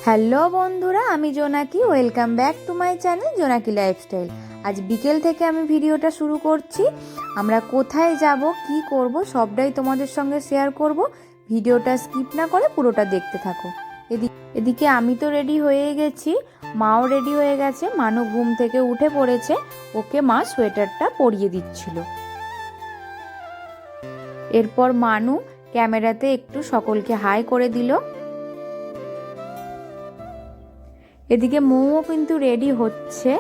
Hello বন্ধুরা, আমি জোনাকি। Welcome back to my channel জোনাকি লাইফস্টাইল। আজ বিকেল থেকে আমি ভিডিওটা শুরু করছি। আমরা কোথায় যাব, কি করব, সবটাই তোমাদের সঙ্গে শেয়ার করব। ভিডিওটা স্কিপ না করে পুরোটা দেখতে থাকো। এদিকে আমি তো রেডি হয়ে গেছি, মাও রেডি হয়ে গেছে। মানু ঘুম থেকে উঠে পড়েছে, ওকে মা সোয়েটারটা পরিয়ে দিচ্ছিল। এরপর মানু ক্যামেরাতে একটু সকলকে হাই করে দিল। এদিকে মৌও কিন্তু রেডি হচ্ছে।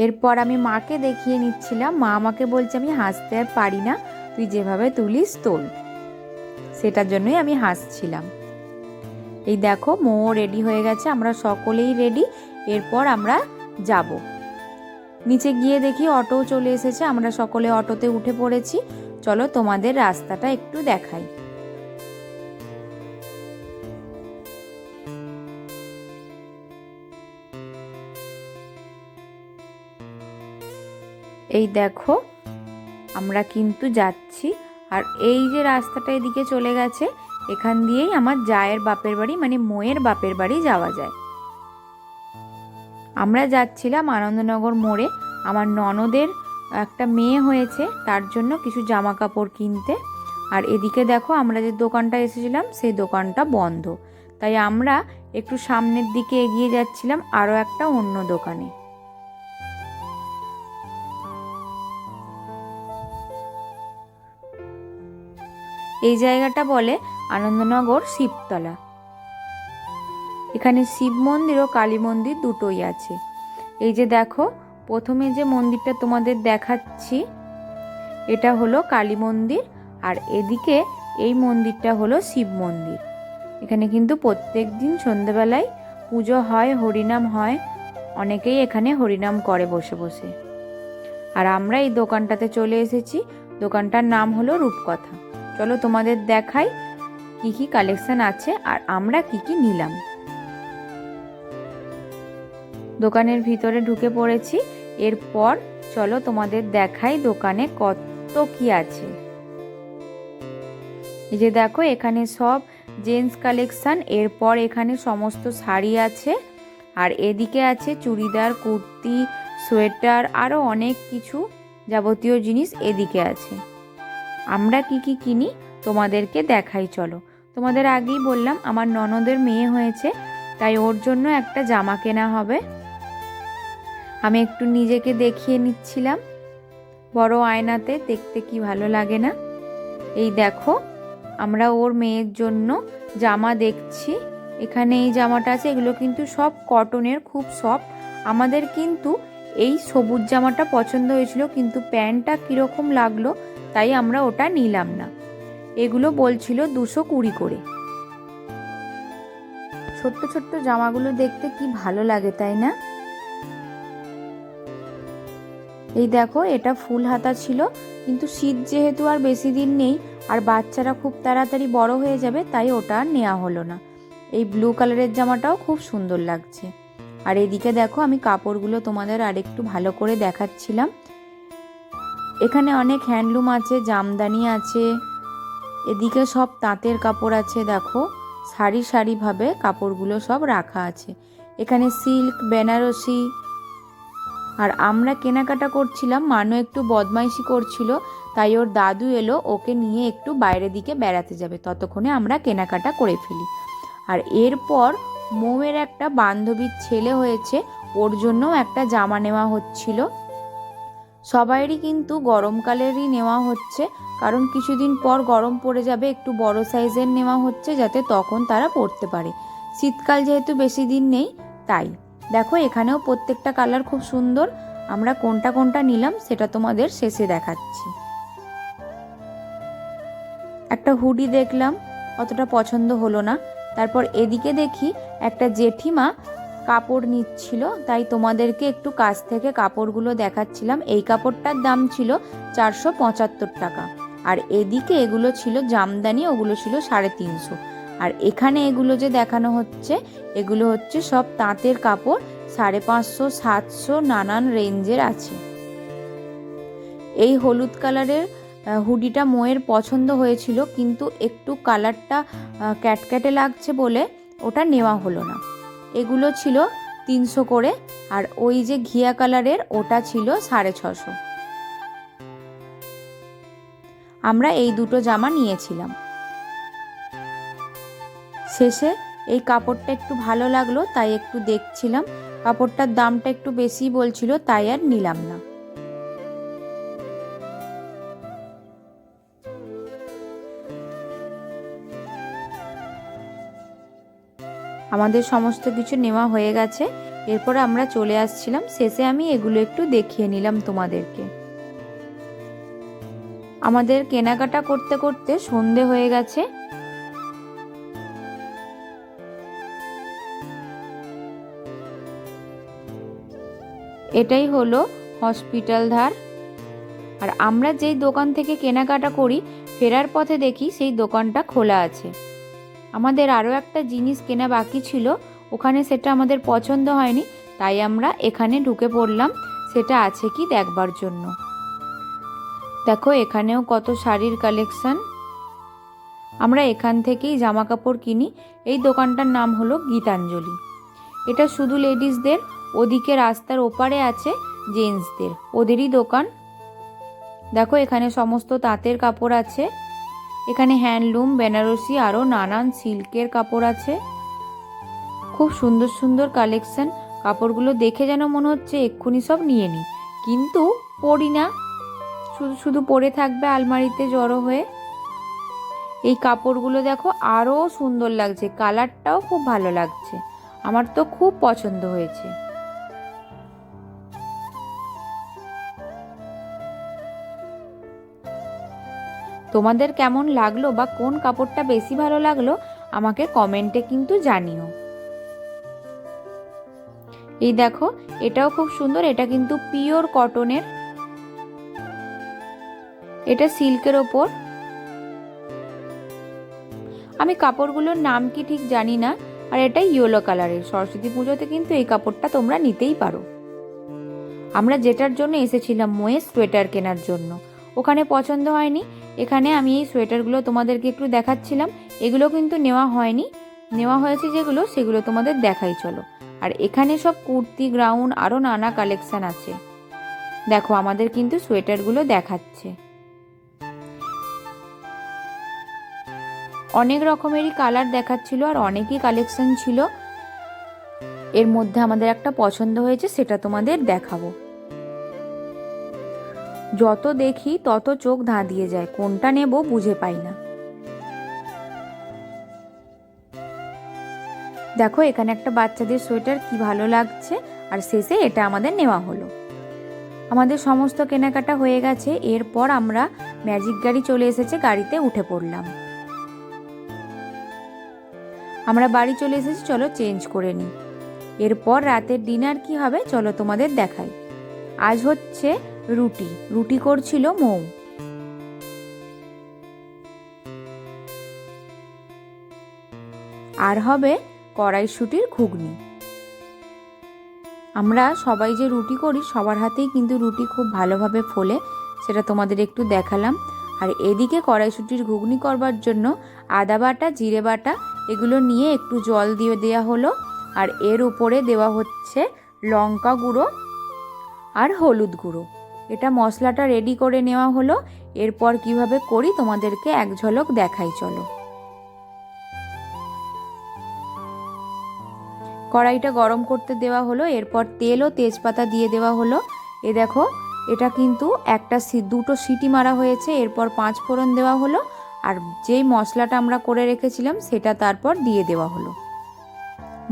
এরপর আমি মাকে দেখিয়ে নিচ্ছিলাম। মা আমাকে বলছে আমি হাসতে আর পারি না, তুই যেভাবে তুলিস তোল। সেটার জন্যই আমি হাসছিলাম। এই দেখো মৌ রেডি হয়ে গেছে, আমরা সকলেই রেডি। এরপর আমরা যাব। নিচে গিয়ে দেখি অটো চলে এসেছে, আমরা সকলে অটোতে উঠে পড়েছি। চলো তোমাদের রাস্তাটা একটু দেখাই। এই দেখো আমরা কিন্তু যাচ্ছি। আর এই যে রাস্তাটা এদিকে চলে গেছে, এখান দিয়েই আমার জায়ের বাপের বাড়ি মানে মৌয়ের বাপের বাড়ি যাওয়া যায়। আমরা যাচ্ছিলাম আনন্দনগর মোড়ে। আমার ননদের একটা মেয়ে হয়েছে, তার জন্য কিছু জামা কাপড় কিনতে। আর এদিকে দেখো আমরা যে দোকানটা এসেছিলাম সেই দোকানটা বন্ধ, তাই আমরা একটু সামনের দিকে এগিয়ে যাচ্ছিলাম আরও একটা অন্য দোকানে। এই জায়গাটা বলে আনন্দনগর শিবতলা। এখানে শিব মন্দির ও কালী মন্দির দুটোই আছে। এই যে দেখো প্রথমে যে মন্দিরটা তোমাদের দেখাচ্ছি, এটা হলো কালী মন্দির। আর এদিকে এই মন্দিরটা হলো শিব মন্দির। এখানে কিন্তু প্রত্যেক দিন সন্ধ্যেবেলায় পুজো হয়, হরিনাম হয়। অনেকেই এখানে হরিনাম করে বসে বসে। আর আমরা এই দোকানটাতে চলে এসেছি। দোকানটার নাম হলো রূপকথা। চলো তোমাদের দেখাই কি কি কালেকশন আছে আর আমরা কি কি নিলাম। দোকানের ভিতরে ঢুকে পড়েছি। এরপর চলো তোমাদের দেখাই দোকানে কত কি আছে। এই যে দেখো এখানে সব জেন্টস কালেকশন। এরপর এখানে সমস্ত শাড়ি আছে। আর এদিকে আছে চুড়িদার, কুর্তি, সোয়েটার, আরও অনেক কিছু যাবতীয় জিনিস এদিকে আছে। আমরা কি কি কিনি তোমাদেরকে দেখাই চলো। তোমাদের আগেই বললাম আমার ননদের মেয়ে হয়েছে, তাই ওর জন্য একটা জামা কেনা হবে। আমি একটু নিজেকে দেখিয়ে নিচ্ছিলাম বড় আয়নাতে, দেখতে কি ভালো লাগে না। এই দেখো আমরা ওর মেয়ের জন্য জামা দেখছি। এখানে এই জামাটা আছে, এগুলো কিন্তু সব কটনের, খুব সফট। আমাদের কিন্তু এই সবুজ জামাটা পছন্দ হয়েছিল, কিন্তু প্যান্টটা কীরকম লাগলো তাই আমরা ওটা নিলাম না। এগুলো বলছিল 220 করে। ছোট্ট ছোট্ট জামাগুলো দেখতে কি ভালো লাগে তাই না। এই দেখো এটা ফুল হাতা ছিল, কিন্তু শীত যেহেতু আর বেশি দিন নেই আর বাচ্চারা খুব তাড়াতাড়ি বড় হয়ে যাবে, তাই ওটা আর নেওয়া হলো না। এই ব্লু কালারের জামাটাও খুব সুন্দর লাগছে। আর এদিকে দেখো আমি কাপড়গুলো তোমাদের আরেকটু ভালো করে দেখাচ্ছিলাম। এখানে অনেক হ্যান্ডলুম আছে, জামদানি আছে। এদিকে সব তাঁতের কাপড় আছে, দেখো সারি সারিভাবে কাপড়গুলো সব রাখা আছে। এখানে সিল্ক, বেনারসি। আর আমরা কেনাকাটা করছিলাম। মানু একটু বদমাইশি করছিল, তাই ওর দাদু এলো, ওকে নিয়ে একটু বাইরের দিকে বেড়াতে যাবে। ততক্ষণে আমরা কেনাকাটা করে ফেলি। আর এরপর মৌয়ের একটা বান্ধবীর ছেলে হয়েছে, ওর জন্যও একটা জামা নেওয়া হচ্ছিল। সবাইরই কিন্তু গরমকালেরই নেওয়া হচ্ছে, কারণ কিছুদিন পর গরম পড়ে যাবে। একটু বড় সাইজের নেওয়া হচ্ছে যাতে তখন তারা পরতে পারে। শীতকাল যেহেতু বেশি দিন নেই তাই। দেখো এখানেও প্রত্যেকটা কালার খুব সুন্দর। আমরা কোনটা কোনটা নিলাম সেটা তোমাদের শেষে দেখাচ্ছি। একটা হুডি দেখলাম, অতটা পছন্দ হলো না। তারপর এদিকে দেখি একটা জেঠিমা কাপড় নিচ্ছিল, তাই তোমাদেরকে একটু কাছ থেকে কাপড়গুলো দেখাচ্ছিলাম। এই কাপড়টার দাম ছিল 475 টাকা। আর এদিকে এগুলো ছিল জামদানি, ওগুলো ছিল 350। আর এখানে এগুলো যে দেখানো হচ্ছে, এগুলো হচ্ছে সব তাঁতের কাপড়, 550, 700 নানান রেঞ্জের আছে। এই হলুদ কালারের হুডিটা মোয়ের পছন্দ হয়েছিল, কিন্তু একটু কালারটা ক্যাটক্যাটে লাগছে বলে ওটা নেওয়া হলো না। এগুলো ছিল 300 করে, আর ওই যে ঘিয়া কালারের ওটা ছিল 650। আমরা এই দুটো জামা নিয়েছিলাম। শেষে এই কাপড়টা একটু ভালো লাগলো তাই একটু দেখছিলাম, কাপড়টার দামটা একটু বেশি বলছিল তাই আর নিলাম না। আমাদের সমস্ত কিছু নেওয়া হয়ে গেছে, এরপর আমরা চলে আসছিলাম। শেষে আমি এগুলো একটু দেখিয়ে নিলাম তোমাদেরকে। আমাদের কেনাকাটা করতে করতে সন্ধে হয়ে গেছে। এটাই হলো হসপিটাল ধার। আর আমরা যেই দোকান থেকে কেনাকাটা করি ফেরার পথে দেখি সেই দোকানটা খোলা আছে। আমাদের আরও একটা জিনিস কেনা বাকি ছিল, ওখানে সেটা আমাদের পছন্দ হয়নি, তাই আমরা এখানে ঢুকে পড়লাম সেটা আছে কি দেখবার জন্য। দেখো এখানেও কত শাড়ির কালেকশন। আমরা এখান থেকেই জামা কাপড় কিনি। এই দোকানটার নাম হলো গীতাঞ্জলি। এটা শুধু লেডিসদের, ওদিকে রাস্তার ওপারে আছে জেন্টসদের, ওদেরই দোকান। দেখো এখানে সমস্ত তাঁতের কাপড় আছে, এখানে হ্যান্ডলুম, বেনারসি আরও নানান সিল্কের কাপড় আছে। খুব সুন্দর সুন্দর কালেকশন। কাপড়গুলো দেখে যেন মনে হচ্ছে এক্ষুনি সব নিয়ে নিই, কিন্তু পরি না, শুধু শুধু পরে থাকবে আলমারিতে জড়ো হয়ে। এই কাপড়গুলো দেখো আরও সুন্দর লাগছে, কালারটাও খুব ভালো লাগছে, আমার তো খুব পছন্দ হয়েছে। তোমাদের কেমন লাগলো বা কোন কাপড়টা বেশি ভালো লাগলো আমাকে কমেন্টে কিন্তু জানিও। এই দেখো এটাও খুব সুন্দর, এটা কিন্তু পিওর কটনের, এটা সিল্কের ওপর। আমি কাপড়গুলোর নাম কি ঠিক জানি না। আর এটা ইয়েলো কালারের। সরস্বতী পুজোতে কিন্তু এই কাপড়টা তোমরা নিতেই পারো। আমরা যেটার জন্য এসেছিলাম মোয়ে সোয়েটার কেনার জন্য, ওখানে পছন্দ হয়নি, এখানে আমি এই সোয়েটারগুলো তোমাদেরকে একটু দেখাচ্ছিলাম। এগুলো কিন্তু নেওয়া হয়নি, নেওয়া হয়েছে যেগুলো সেগুলো তোমাদের দেখাই চলো। আর এখানে সব কুর্তি, গ্রাউন আরও নানা কালেকশন আছে। দেখো আমাদের কিন্তু সোয়েটারগুলো দেখাচ্ছে। অনেক রকমেরই কালার দেখাচ্ছিল আর অনেকই কালেকশন ছিল। এর মধ্যে আমাদের একটা পছন্দ হয়েছে, সেটা তোমাদের দেখাবো। যত দেখি তত চোখ ধাঁধিয়ে যায়, কোনটা নেব বুঝে পাই না। দেখো এখানে একটা বাচ্চাদের সোয়েটার, কি ভালো লাগছে। আর শেষে এটা আমাদের নেওয়া হলো। আমাদের সমস্ত কেনাকাটা হয়ে গেছে, এরপর আমরা ম্যাজিক গাড়ি চলে এসেছে, গাড়িতে উঠে পড়লাম। আমরা বাড়ি চলে এসেছি, চলো চেঞ্জ করে নিই। এরপর রাতের ডিনার কি হবে চলো তোমাদের দেখাই। আজ হচ্ছে রুটি, রুটি করছিল মৌ। আর হবে কড়াইশুঁটির ঘুগনি। আমরা সবাই যে রুটি করি সবার হাতেই কিন্তু রুটি খুব ভালোভাবে ফোলে, সেটা তোমাদের একটু দেখালাম। আর এদিকে কড়াইশুঁটির ঘুগনি করবার জন্য আদা বাটা, জিরে বাটা এগুলো নিয়ে একটু জল দিয়ে দেওয়া হলো। আর এর উপরে দেওয়া হচ্ছে লঙ্কা গুঁড়ো আর হলুদ গুঁড়ো। এটা মশলাটা রেডি করে নেওয়া হলো। এরপর কিভাবে করি তোমাদেরকে এক ঝলক দেখাই চলো। কড়াইটা গরম করতে দেওয়া হলো, এরপর তেল ও তেজপাতা দিয়ে দেওয়া হলো। এ দেখো এটা কিন্তু দুটো সিটি মারা হয়েছে, এরপর 5 ফোড়ন দেওয়া হলো। আর যেই মশলাটা আমরা করে রেখেছিলাম সেটা তারপর দিয়ে দেওয়া হলো।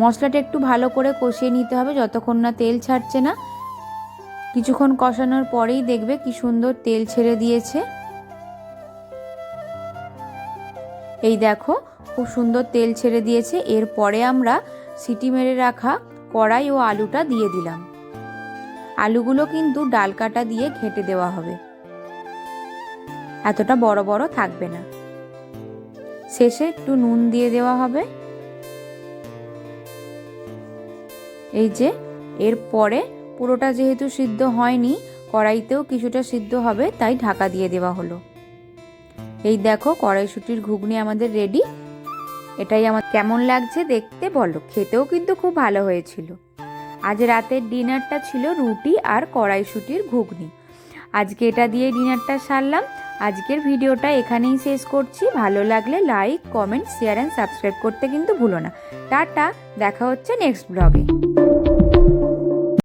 মশলাটা একটু ভালো করে কষিয়ে নিতে হবে যতক্ষণ না তেল ছাড়ছে না। কিছুক্ষণ কষানোর পরেই দেখবে কি সুন্দর তেল ছেড়ে দিয়েছে। এই দেখো খুব সুন্দর তেল ছেড়ে দিয়েছে। এরপরে আমরা সিটি মেরে রাখা কড়াই ও আলুটা দিয়ে দিলাম। আলুগুলো কিন্তু ডাল কাটা দিয়ে ঘেঁটে দেওয়া হবে, এতটা বড় বড় থাকবে না। শেষে একটু নুন দিয়ে দেওয়া হবে। এই যে এরপরে পুরোটা যেহেতু সিদ্ধ হয়নি, কড়াইতেও কিছুটা সিদ্ধ হবে, তাই ঢাকা দিয়ে দেওয়া হলো। এই দেখো কড়াইশুঁটির ঘুগনি আমাদের রেডি। এটাই আমার কেমন লাগছে দেখতে বলো, খেতেও কিন্তু খুব ভালো হয়েছিল। আজ রাতের ডিনারটা ছিল রুটি আর কড়াইশুঁটির ঘুগনি। আজকে এটা দিয়ে ডিনারটা সারলাম। আজকের ভিডিওটা এখানেই শেষ করছি। ভালো লাগলে like, comment, share and subscribe করতে কিন্তু ভুলো না। টাটা, দেখা হচ্ছে নেক্সট ব্লগে।